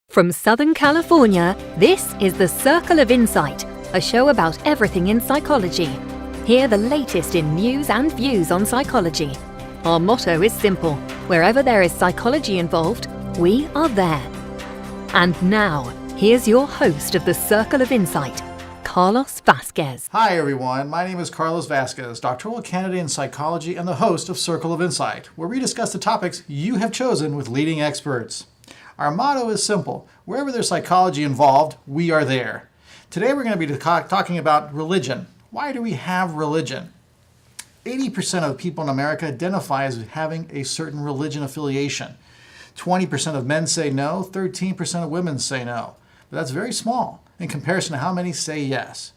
From Southern California, this is The Circle of Insight, a show about everything in psychology. Hear the latest in news and views on psychology. Our motto is simple: wherever there is psychology involved, we are there. And now, here's your host of The Circle of Insight, Carlos Vasquez. Hi everyone, my name is Carlos Vasquez, doctoral candidate in psychology and the host of Circle of Insight, where we discuss the topics you have chosen with leading experts. Our motto is simple: wherever there's psychology involved, we are there. Today we're going to be talking about religion. Why do we have religion? 80% of people in America identify as having a certain religion affiliation. 20% of men say no, 13% of women say no. But that's very small in comparison to how many say yes.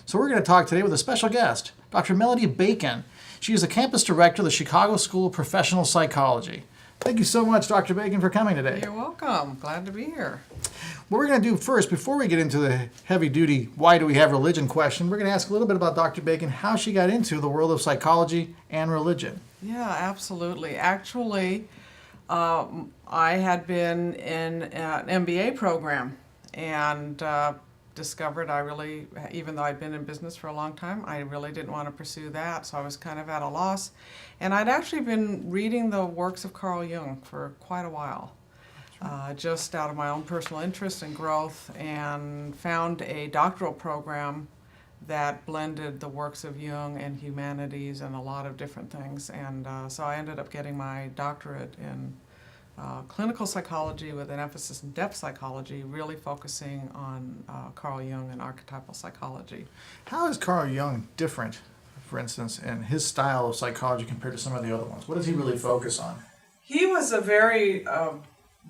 So we're going to talk today with a special guest, Dr. Melody Bacon. She is the campus director of the Chicago School of Professional Psychology. Thank you so much, Dr. Bacon, for coming today. You're welcome. Glad to be here. What we're going to do first, before we get into the heavy-duty why do we have religion question, we're going to ask a little bit about Dr. Bacon, how she got into the world of psychology and religion. Yeah, absolutely. Actually, I had been in an MBA program and discovered I really, even though I'd been in business for a long time, I really didn't want to pursue that, so I was kind of at a loss. And I'd actually been reading the works of Carl Jung for quite a while, just out of my own personal interest and growth, and found a doctoral program that blended the works of Jung and humanities and a lot of different things. And so I ended up getting my doctorate in clinical psychology with an emphasis in depth psychology, really focusing on Carl Jung and archetypal psychology. How is Carl Jung different, for instance, in his style of psychology compared to some of the other ones? What does he really focus on? He was a very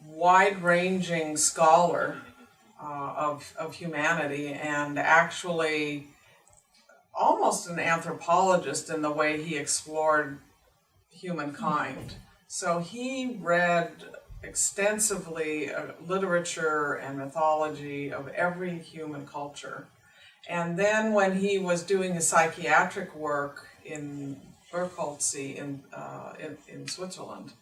wide-ranging scholar of humanity, and actually almost an anthropologist in the way he explored humankind. So he read extensively literature and mythology of every human culture. And then when he was doing his psychiatric work in Burkholtzy in Switzerland,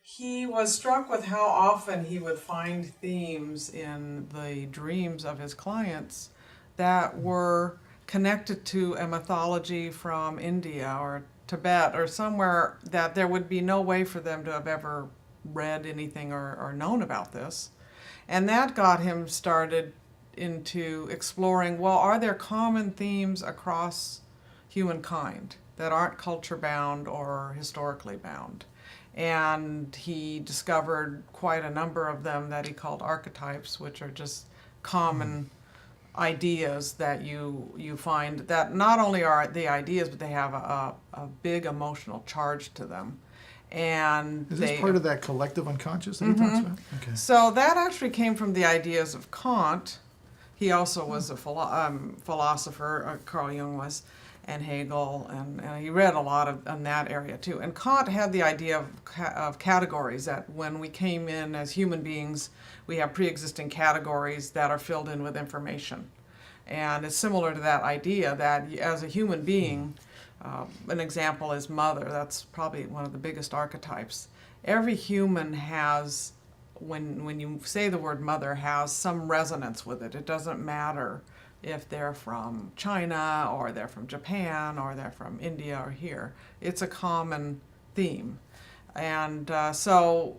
he was struck with how often he would find themes in the dreams of his clients that were connected to a mythology from India or Tibet or somewhere that there would be no way for them to have ever read anything or known about this. And that got him started into exploring, well, are there common themes across humankind that aren't culture bound or historically bound? And he discovered quite a number of them that he called archetypes, which are just common ideas that you find that not only are the ideas, but they have a big emotional charge to them. And is this part of that collective unconscious that he talks about? Okay. So that actually came from the ideas of Kant. He also was a philosopher, Carl Jung was, and Hegel, and he read a lot in that area too. And Kant had the idea of categories, that when we came in as human beings, we have pre-existing categories that are filled in with information. And it's similar to that idea that as a human being, an example is mother. That's probably one of the biggest archetypes. Every human has, when you say the word mother, has some resonance with it. It doesn't matter if they're from China or they're from Japan or they're from India or here. It's a common theme. And so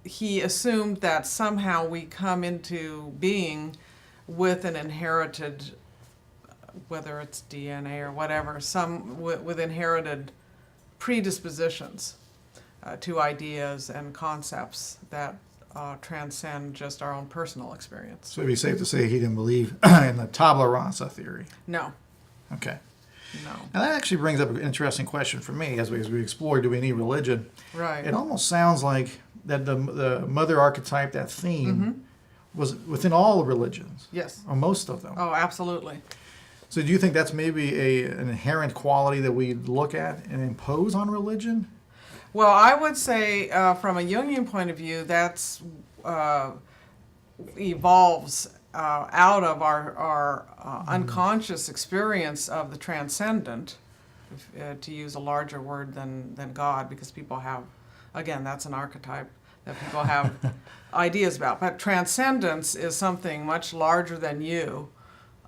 he assumed that somehow we come into being with an inherited, whether it's DNA or whatever, with inherited predispositions to ideas and concepts that transcend just our own personal experience. So it'd be safe to say he didn't believe in the tabula rasa theory. No. Okay. No. And that actually brings up an interesting question for me as we explore, do we need religion? Right. It almost sounds like that the mother archetype, that theme, was within all religions. Yes. Or most of them. Oh, absolutely. So do you think that's maybe an inherent quality that we look at and impose on religion? Well, I would say from a Jungian point of view, that's evolves out of our unconscious experience of the transcendent, to use a larger word than God, because people have, again, that's an archetype. that people have ideas about. But transcendence is something much larger than you,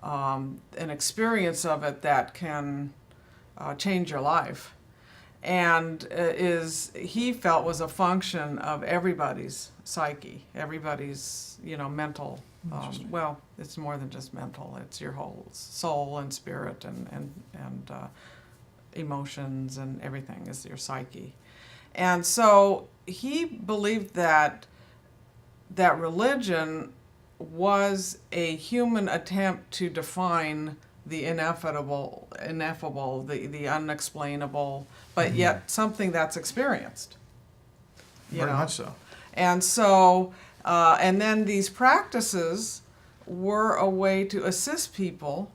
an experience of it that can change your life. And he felt was a function of everybody's psyche, everybody's, mental. Well, it's more than just mental. It's your whole soul and spirit and emotions and everything is your psyche. And so he believed that religion was a human attempt to define the ineffable, the unexplainable, but yet something that's experienced. Very much so. And so, and then these practices were a way to assist people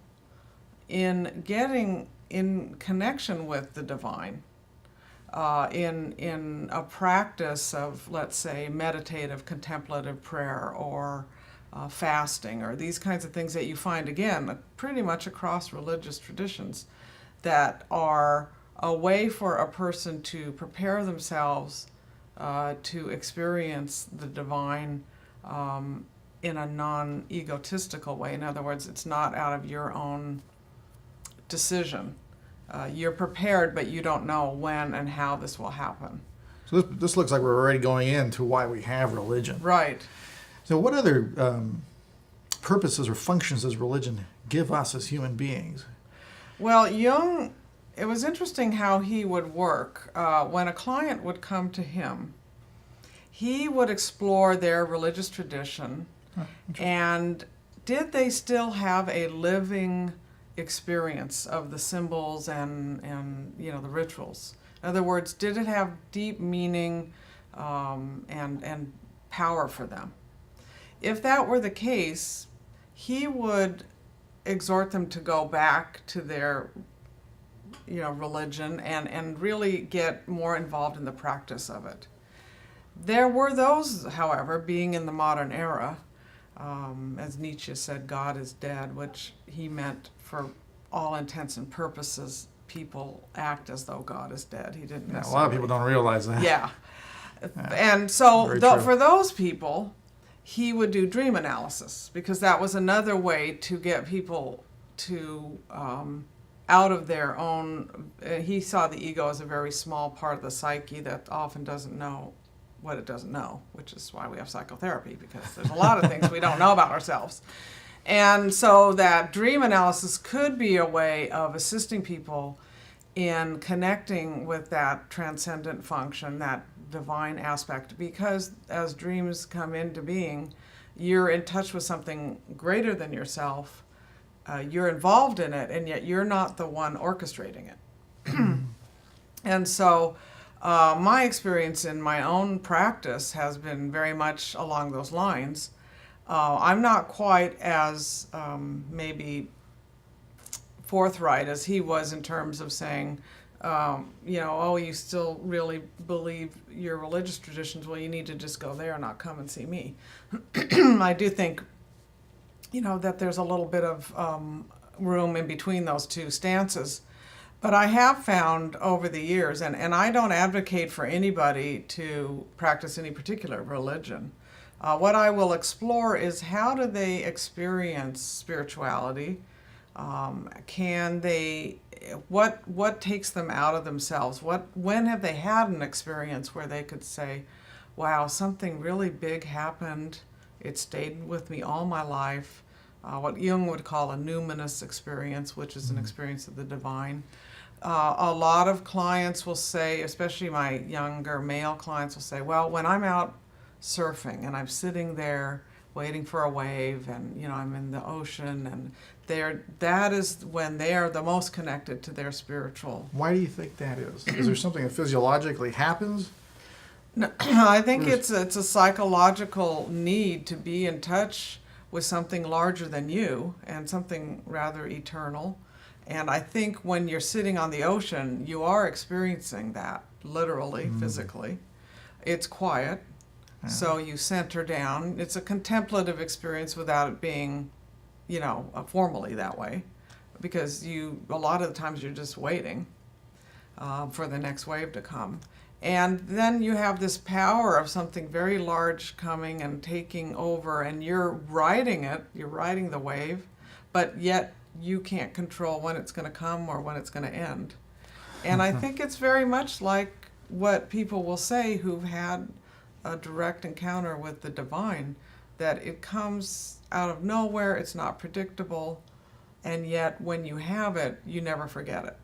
in getting in connection with the divine, in a practice of, let's say, meditative, contemplative prayer or fasting, or these kinds of things that you find, again, pretty much across religious traditions, that are a way for a person to prepare themselves to experience the divine in a non-egotistical way. In other words, it's not out of your own decision. You're prepared, but you don't know when and how this will happen. So this looks like we're already going into why we have religion. Right. So what other purposes or functions does religion give us as human beings? Well, Jung, it was interesting how he would work. When a client would come to him, he would explore their religious tradition, and did they still have a living experience of the symbols and the rituals? In other words, did it have deep meaning and power for them? If that were the case, he would exhort them to go back to their religion and really get more involved in the practice of it. There were those, however, being in the modern era, as Nietzsche said, God is dead, which he meant for all intents and purposes, people act as though God is dead. He didn't necessarily. A lot of people don't realize that. Yeah. And so for those people, he would do dream analysis, because that was another way to get people to out of their own. He saw the ego as a very small part of the psyche that often doesn't know what it doesn't know, which is why we have psychotherapy, because there's a lot of things we don't know about ourselves. And so that dream analysis could be a way of assisting people in connecting with that transcendent function, that divine aspect, because as dreams come into being, you're in touch with something greater than yourself. You're involved in it, and yet you're not the one orchestrating it. And so my experience in my own practice has been very much along those lines. I'm not quite as maybe forthright as he was in terms of saying, you still really believe your religious traditions, well, you need to just go there and not come and see me. I do think, that there's a little bit of room in between those two stances. But I have found over the years, and I don't advocate for anybody to practice any particular religion. What I will explore is, how do they experience spirituality? Can they, what takes them out of themselves? When have they had an experience where they could say, wow, something really big happened, it stayed with me all my life, what Jung would call a numinous experience, which is an experience of the divine. A lot of clients will say, especially my younger male clients will say, well, when I'm out surfing and I'm sitting there waiting for a wave, and I'm in the ocean, and that is when they are the most connected to their spiritual. Why do you think that is? Is there something that physiologically happens? No, I think it's a psychological need to be in touch with something larger than you and something rather eternal. And I think when you're sitting on the ocean, you are experiencing that, literally, physically. It's quiet. So you center down. It's a contemplative experience without it being, formally that way, because a lot of the times you're just waiting for the next wave to come. And then you have this power of something very large coming and taking over, and you're riding it, you're riding the wave, but yet you can't control when it's going to come or when it's going to end. And I think it's very much like what people will say who've had a direct encounter with the divine, that it comes out of nowhere, it's not predictable, and yet when you have it, you never forget it.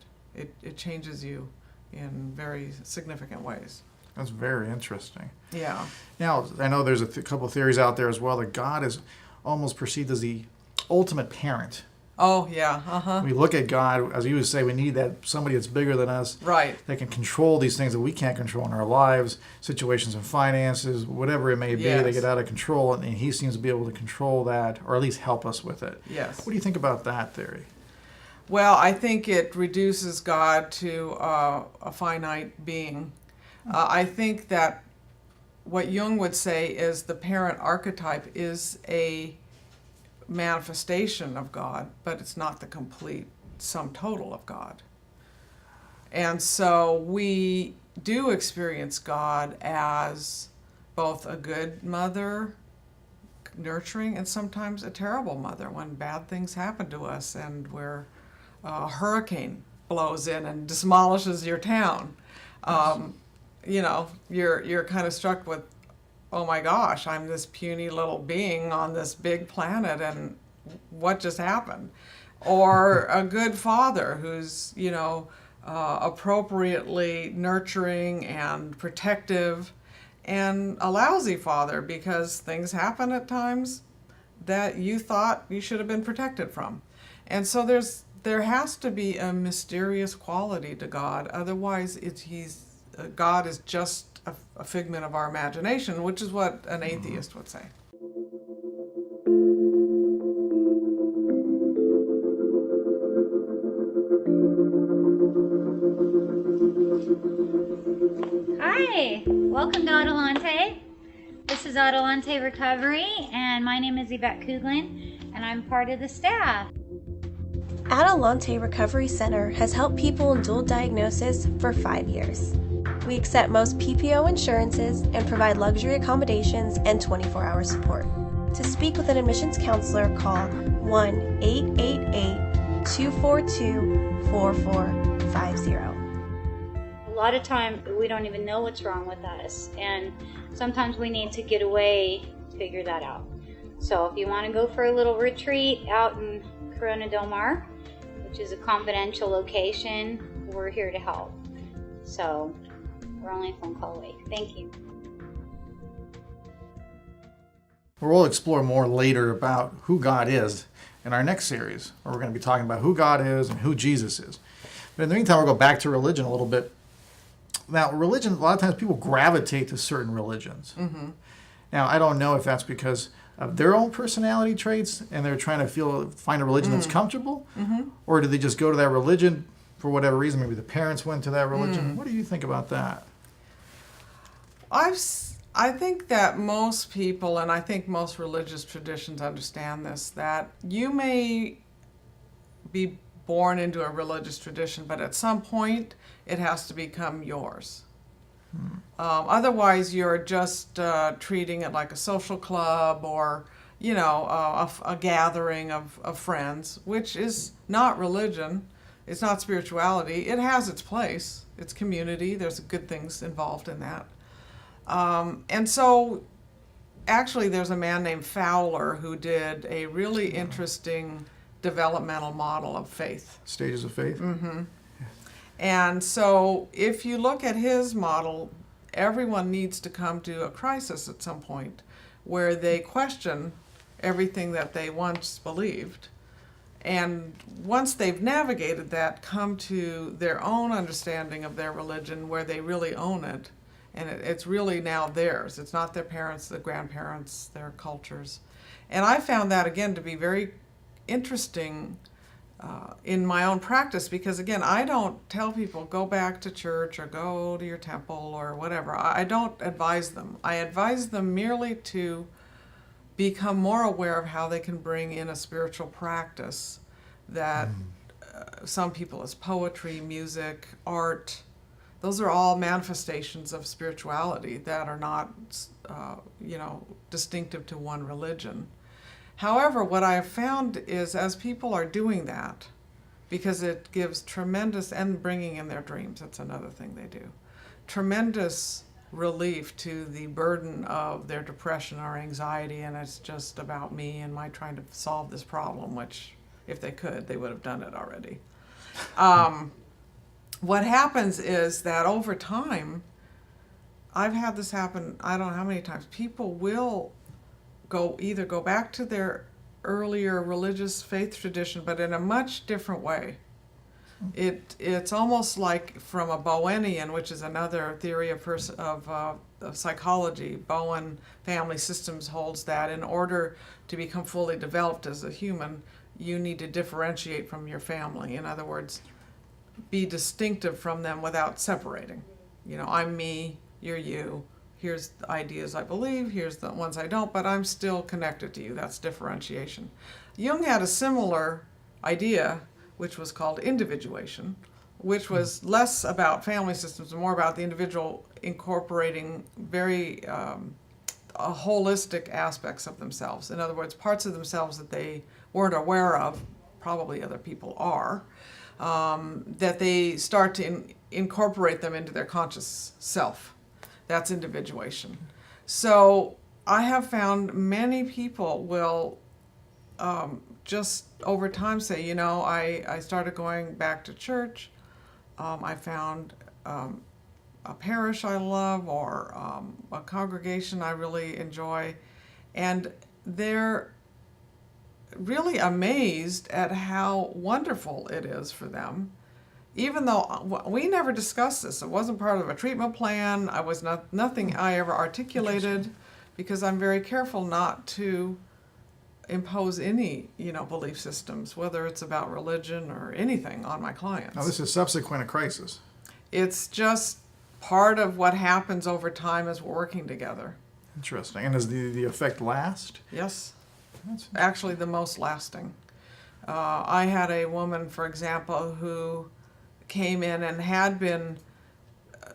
It changes you in very significant ways. That's very interesting. Yeah. Now, I know there's a couple of theories out there as well that God is almost perceived as the ultimate parent. Oh, yeah. Uh-huh. We look at God, as you would say, we need that somebody that's bigger than us, Right. that can control these things that we can't control in our lives, situations and finances, whatever it may be. Yes. They get out of control, and he seems to be able to control that, or at least help us with it. Yes. What do you think about that theory? Well, I think it reduces God to a finite being. I think that what Jung would say is the parent archetype is a manifestation of God, but it's not the complete sum total of God. And so we do experience God as both a good mother, nurturing, and sometimes a terrible mother when bad things happen to us and we're a hurricane blows in and demolishes your town. You know, you're kind of struck with, oh my gosh, I'm this puny little being on this big planet, and what just happened? Or a good father who's, you know, appropriately nurturing and protective, and a lousy father because things happen at times that you thought you should have been protected from. And so there has to be a mysterious quality to God. Otherwise, God is just a figment of our imagination, which is what an atheist would say. Hi, welcome to Adelante. This is Adelante Recovery, and my name is Yvette Kuglin, and I'm part of the staff. Adelante Recovery Center has helped people in dual diagnosis for 5 years. We accept most PPO insurances and provide luxury accommodations and 24-hour support. To speak with an admissions counselor, call 1-888-242-4450. A lot of time we don't even know what's wrong with us, and sometimes we need to get away to figure that out. So if you want to go for a little retreat out in Corona Del Mar, which is a confidential location, we're here to help. So we're only a phone call away. Thank you. We'll explore more later about who God is in our next series, where we're going to be talking about who God is and who Jesus is. But in the meantime, we'll go back to religion a little bit. Now, religion, a lot of times people gravitate to certain religions. Mm-hmm. Now, I don't know if that's because of their own personality traits and they're trying to find a religion that's comfortable, or do they just go to that religion for whatever reason? Maybe the parents went to that religion. What do you think about that? I think that most people, and I think most religious traditions understand this, that you may be born into a religious tradition, but at some point it has to become yours. Otherwise, you're just treating it like a social club or, you know, a gathering of friends, which is not religion. It's not spirituality. It has its place. It's community. There's good things involved in that. And so, actually, there's a man named Fowler who did a really interesting developmental model of faith. Stages of faith? Mm-hmm. And so if you look at his model, everyone needs to come to a crisis at some point where they question everything that they once believed. And once they've navigated that, come to their own understanding of their religion where they really own it. And it's really now theirs. It's not their parents, their grandparents, their cultures. And I found that, again, to be very interesting in my own practice, because again, I don't tell people go back to church or go to your temple or whatever. I don't advise them. I advise them merely to become more aware of how they can bring in a spiritual practice that some people is poetry, music, art, Those are all manifestations of spirituality that are not, distinctive to one religion. However, what I have found is as people are doing that, because it gives tremendous, and bringing in their dreams, that's another thing they do, tremendous relief to the burden of their depression or anxiety, and it's just about me and my trying to solve this problem, which if they could, they would have done it already. What happens is that over time, I've had this happen, I don't know how many times, people will either go back to their earlier religious faith tradition, but in a much different way. It's almost like from a Bowenian, which is another theory of psychology. Bowen family systems holds that in order to become fully developed as a human, you need to differentiate from your family. In other words, be distinctive from them without separating. I'm me, you're you. Here's the ideas I believe, here's the ones I don't, but I'm still connected to you. That's differentiation. Jung had a similar idea, which was called individuation, which was less about family systems and more about the individual incorporating very holistic aspects of themselves. In other words, parts of themselves that they weren't aware of, probably other people are, that they start to incorporate them into their conscious self. That's individuation. So I have found many people will just over time say, I started going back to church. I found a parish I love or a congregation I really enjoy. And they're really amazed at how wonderful it is for them. Even though we never discussed this, it wasn't part of a treatment plan. I was nothing I ever articulated, because I'm very careful not to impose any, belief systems, whether it's about religion or anything, on my clients. Now, this is subsequent to crisis. It's just part of what happens over time as we're working together. Interesting. And does the effect last? Yes. Actually, the most lasting. I had a woman, for example, who came in and had been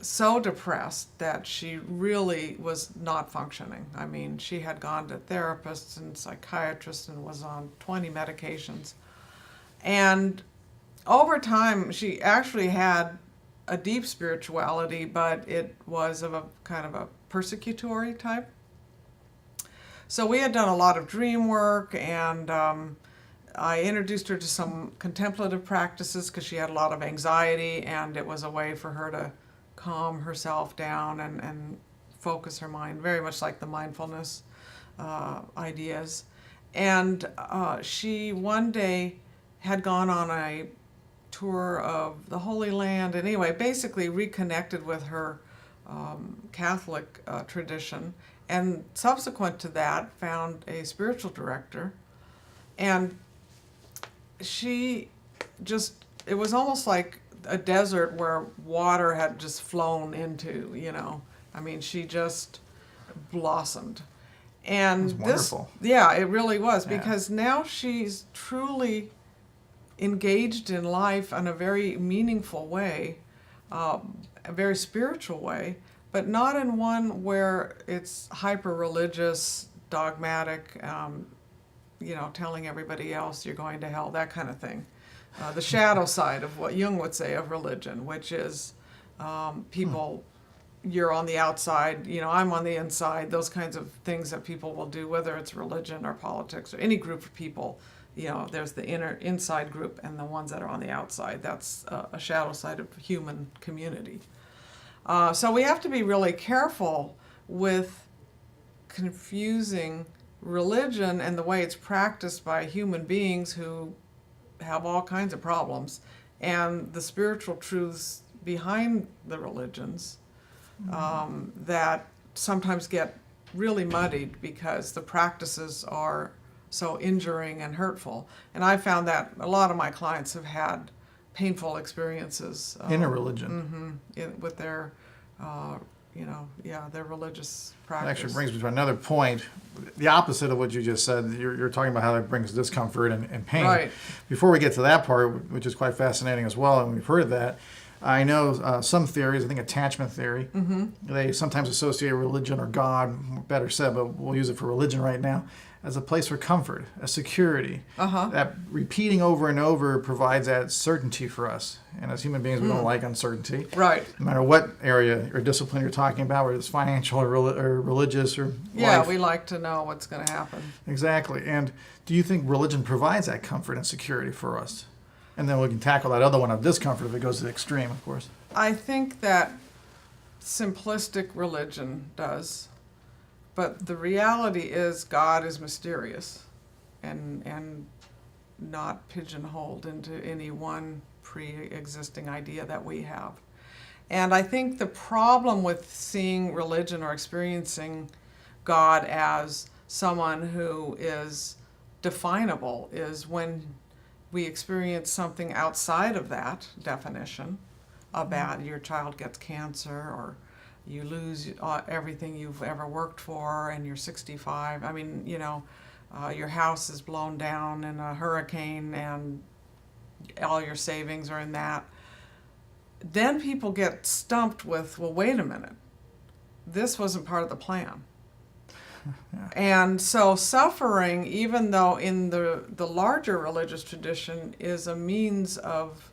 so depressed that she really was not functioning. I mean, she had gone to therapists and psychiatrists and was on 20 medications. And over time, she actually had a deep spirituality, but it was of a kind of a persecutory type. So we had done a lot of dream work, and I introduced her to some contemplative practices because she had a lot of anxiety, and it was a way for her to calm herself down and focus her mind, very much like the mindfulness ideas. And she one day had gone on a tour of the Holy Land, and anyway, basically reconnected with her Catholic tradition, and subsequent to that found a spiritual director. And she just, it was almost like a desert where water had just flown into, I mean, she just blossomed. And That's wonderful. Yeah, it really was, Yeah. because now she's truly engaged in life in a very meaningful way, a very spiritual way, but not in one where it's hyper-religious, dogmatic, telling everybody else you're going to hell, that kind of thing. The shadow side of what Jung would say of religion, which is people, you're on the outside, I'm on the inside, those kinds of things that people will do, whether it's religion or politics or any group of people. There's the inside group and the ones that are on the outside. That's a shadow side of human community. So we have to be really careful with confusing religion and the way it's practiced by human beings who have all kinds of problems, and the spiritual truths behind the religions that sometimes get really muddied because the practices are so injuring and hurtful. And I found that a lot of my clients have had painful experiences in a religion. With their their religious practice. That actually brings me to another point, the opposite of what you just said. You're talking about how it brings discomfort and pain. Right. Before we get to that part, which is quite fascinating as well, and we've heard that, I know some theories, I think attachment theory, they sometimes associate religion or God, better said, but we'll use it for religion right now, as a place for comfort, a security. That repeating over and over provides that certainty for us. And as human beings, we don't like uncertainty. Right. No matter what area or discipline you're talking about, whether it's financial or religious or life. We like to know what's going to happen. Exactly. And do you think religion provides that comfort and security for us? And then we can tackle that other one of discomfort if it goes to the extreme, of course. I think that simplistic religion does. But the reality is God is mysterious and not pigeonholed into any one pre-existing idea that we have. And I think the problem with seeing religion or experiencing God as someone who is definable is when we experience something outside of that definition, your child gets cancer, or you lose everything you've ever worked for and you're 65. I mean, your house is blown down in a hurricane and all your savings are in that. Then people get stumped with, well, wait a minute. This wasn't part of the plan. And so suffering, even though in the larger religious tradition is a means of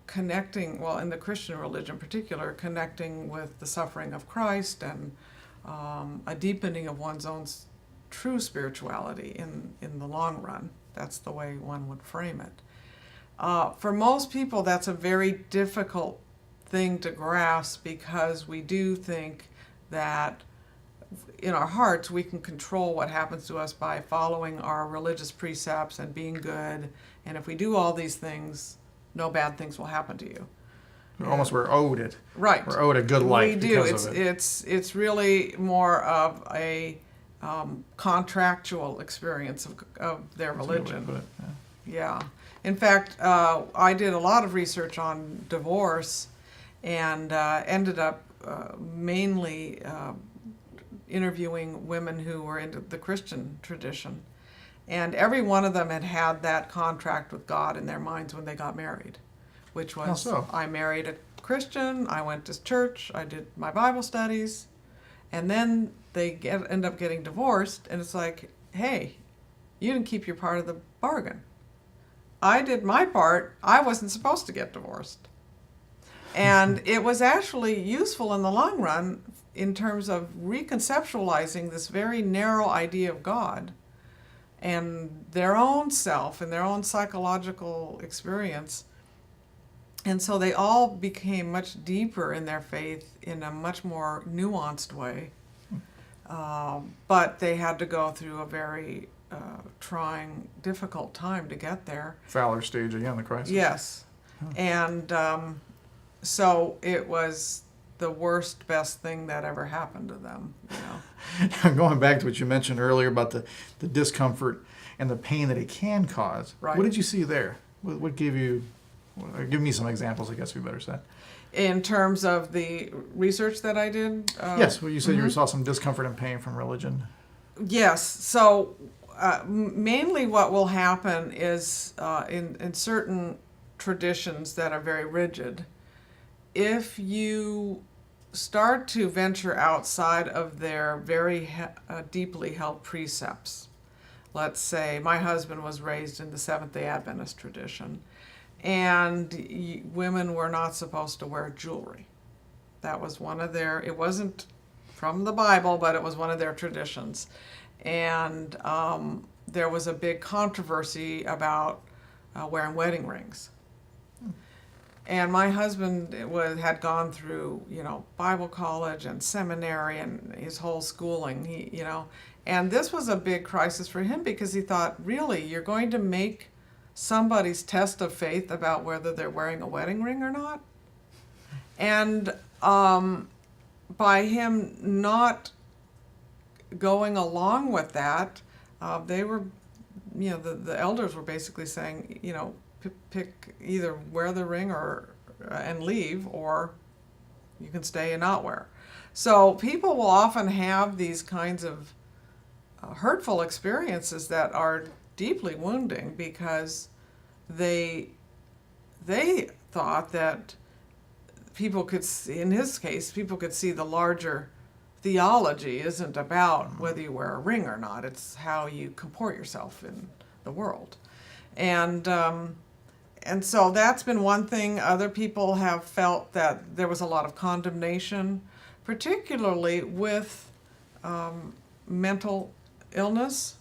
connecting, well, in the Christian religion in particular, connecting with the suffering of Christ and a deepening of one's own true spirituality in the long run. That's the way one would frame it. For most people, that's a very difficult thing to grasp because we do think that in our hearts we can control what happens to us by following our religious precepts and being good. And if we do all these things, no bad things will happen to you. Almost we're owed it. Right. We're owed a good life we do. because of it. It's really more of a contractual experience of their religion. Put it, Yeah. In fact, I did a lot of research on divorce and ended up mainly interviewing women who were into the Christian tradition. And every one of them had had that contract with God in their minds when they got married, which was, How so? I married a Christian, I went to church, I did my Bible studies, and then they end up getting divorced, and it's like, hey, you didn't keep your part of the bargain. I did my part, I wasn't supposed to get divorced. And it was actually useful in the long run in terms of reconceptualizing this very narrow idea of God and their own self and their own psychological experience. And so they all became much deeper in their faith in a much more nuanced way. But they had to go through a very trying, difficult time to get there. Fowler stage again, the crisis. Yes. And so it was the worst, best thing that ever happened to them, Going back to what you mentioned earlier about the discomfort and the pain that it can cause. Right. What did you see there? What gave you, give me some examples, I guess we better say. In terms of the research that I did? Yes, well, you said you saw some discomfort and pain from religion. Yes. So mainly what will happen is in certain traditions that are very rigid, if you start to venture outside of their very deeply held precepts, let's say my husband was raised in the Seventh-day Adventist tradition, and women were not supposed to wear jewelry. That was one of their, it wasn't from the Bible, but it was one of their traditions. And there was a big controversy about wearing wedding rings. And my husband had gone through, Bible college and seminary and his whole schooling, and this was a big crisis for him because he thought, really, you're going to make somebody's test of faith about whether they're wearing a wedding ring or not? And by him not going along with that, they were, the elders were basically saying, pick either wear the ring and leave, or you can stay and not wear. So people will often have these kinds of hurtful experiences that are deeply wounding because they thought that people could see, in his case, people could see the larger theology isn't about whether you wear a ring or not. It's how you comport yourself in the world. And so that's been one thing. Other people have felt that there was a lot of condemnation, particularly with mental illness.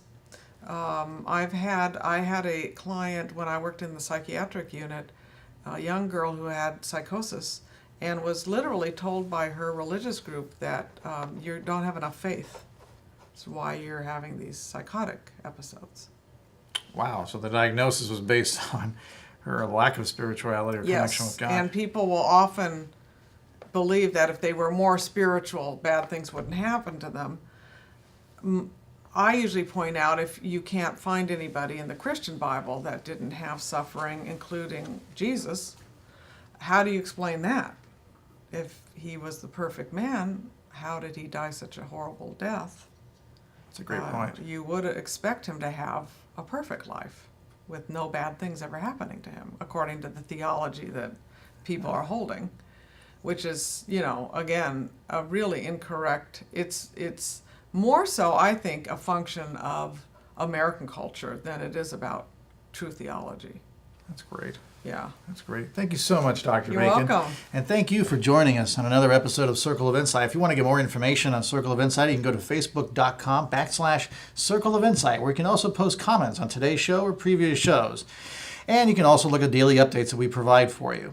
I had a client when I worked in the psychiatric unit, a young girl who had psychosis, and was literally told by her religious group that you don't have enough faith. That's why you're having these psychotic episodes. Wow, so the diagnosis was based on her lack of spirituality or connection with God. And people will often believe that if they were more spiritual, bad things wouldn't happen to them. I usually point out if you can't find anybody in the Christian Bible that didn't have suffering, including Jesus, how do you explain that? If he was the perfect man, how did he die such a horrible death? That's a great point. You would expect him to have a perfect life with no bad things ever happening to him, according to the theology that people are holding, which is, again, a really incorrect. It's more so, I think, a function of American culture than it is about true theology. That's great. Yeah. That's great. Thank you so much, Dr. You're Bacon. welcome. And thank you for joining us on another episode of Circle of Insight. If you want to get more information on Circle of Insight, you can go to facebook.com/Circle of Insight, where you can also post comments on today's show or previous shows. And you can also look at daily updates that we provide for you.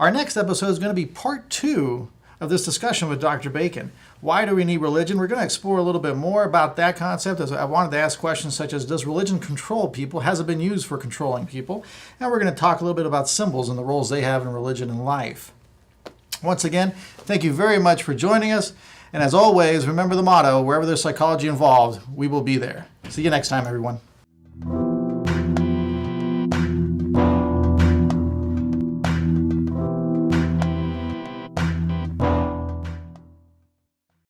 Our next episode is going to be part 2 of this discussion with Dr. Bacon. Why do we need religion? We're going to explore a little bit more about that concept. As I wanted to ask questions such as, does religion control people? Has it been used for controlling people? And we're going to talk a little bit about symbols and the roles they have in religion and life. Once again, thank you very much for joining us. And as always, remember the motto, wherever there's psychology involved, we will be there. See you next time, everyone.